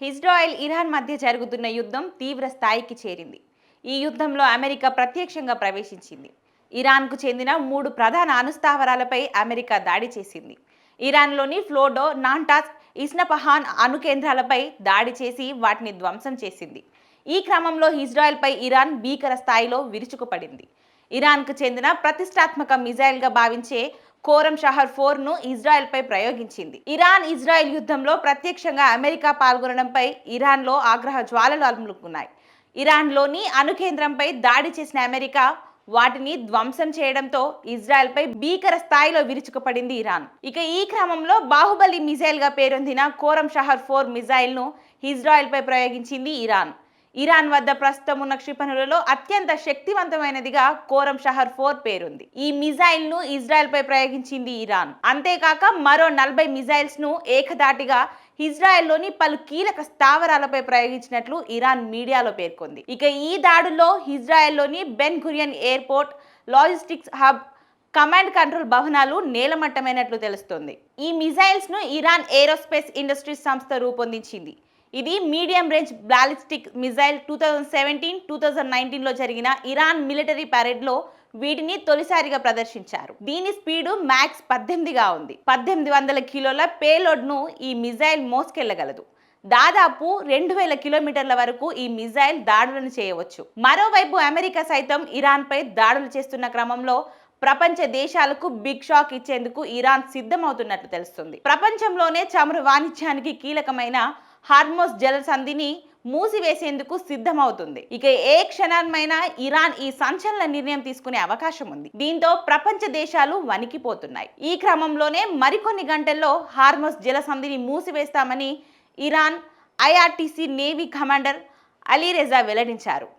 Israel Iran మధ్య జరుగుతున్న యుద్ధం తీవ్ర స్థాయికి చేరింది. ఈ యుద్ధంలో అమెరికా ప్రత్యక్షంగా ప్రవేశించింది. ఇరాన్కు చెందిన 3 ప్రధాన అణుస్థావరాలపై అమెరికా దాడి చేసింది. ఇరాన్లోని ఫ్లోడో, నాంటాస్, ఇస్నపహాన్ అణు కేంద్రాలపై దాడి చేసి వాటిని ధ్వంసం చేసింది. ఈ క్రమంలో ఇజ్రాయెల్పై ఇరాన్ భీకర స్థాయిలో విరుచుకుపడింది. ఇరాన్కు చెందిన ప్రతిష్టాత్మక మిజైల్గా భావించే కోరం షహర్ 4ను ఇజ్రాయెల్పై ప్రయోగించింది. ఇరాన్ ఇజ్రాయెల్ యుద్ధంలో ప్రత్యక్షంగా అమెరికా పాల్గొనడంపై ఇరాన్లో ఆగ్రహ జ్వాలలు అలుముకున్నాయి. ఇరాన్లోని అణు కేంద్రంపై దాడి చేసిన అమెరికా వాటిని ధ్వంసం చేయడంతో ఇజ్రాయెల్పై భీకర స్థాయిలో విరుచుకుపడింది ఇరాన్. ఇక ఈ క్రమంలో బాహుబలి మిజైల్గా పేరొందిన కోరం షహర్ 4 మిజైల్ను ఇజ్రాయెల్పై ప్రయోగించింది ఇరాన్. ఇరాన్ వద్ద ప్రస్తుతం ఉన్న క్షిపణులలో అత్యంత శక్తివంతమైనదిగా కోరం షహర్ 4 పేరుంది. ఈ మిజైల్ ను ఇజ్రాయెల్ పై ప్రయోగించింది ఇరాన్. అంతేకాక మరో 40 మిజైల్స్ ను ఏకధాటిగా ఇజ్రాయెల్లోని పలు కీలక స్థావరాలపై ప్రయోగించినట్లు ఇరాన్ మీడియాలో పేర్కొంది. ఇక ఈ దాడుల్లో ఇజ్రాయెల్లోని Ben Gurion airport, logistics hub, command control భవనాలు నేలమట్టమైనట్లు తెలుస్తోంది. ఈ మిజైల్స్ ను ఇరాన్ ఏరోస్పేస్ ఇండస్ట్రీస్ సంస్థ రూపొందించింది. ఇది మీడియం రేంజ్ బాలిస్టిక్ మిజైల్. 2017-2019లో జరిగిన ఇరాన్ మిలిటరీ పరేడ్లో వీటిని తొలిసారిగా ప్రదర్శించారు. దీని స్పీడు మ్యాక్స్ 18గా ఉంది. 1800 కిలోల పేలోడ్ను ఈ మిజైల్ మోసుకెళ్లగలదు. దాదాపు 2000 కిలోమీటర్ల వరకు ఈ మిజైల్ దాడులను చేయవచ్చు. మరోవైపు అమెరికా సైతం ఇరాన్పై దాడులు చేస్తున్న క్రమంలో ప్రపంచ దేశాలకు బిగ్ షాక్ ఇచ్చేందుకు ఇరాన్ సిద్ధమవుతున్నట్లు తెలుస్తుంది. ప్రపంచంలోనే చమురు వాణిజ్యానికి కీలకమైన హార్మోజ్ జలసంధిని మూసివేసేందుకు సిద్ధమవుతుంది. ఇక ఏ క్షణమైనా ఇరాన్ ఈ సంచలన నిర్ణయం తీసుకునే అవకాశం ఉంది. దీంతో ప్రపంచ దేశాలు వణికిపోతున్నాయి. ఈ క్రమంలోనే మరికొన్ని గంటల్లో హార్మోజ్ జలసంధిని మూసివేస్తామని Iran IRGC navy commander Ali Reza వెల్లడించారు.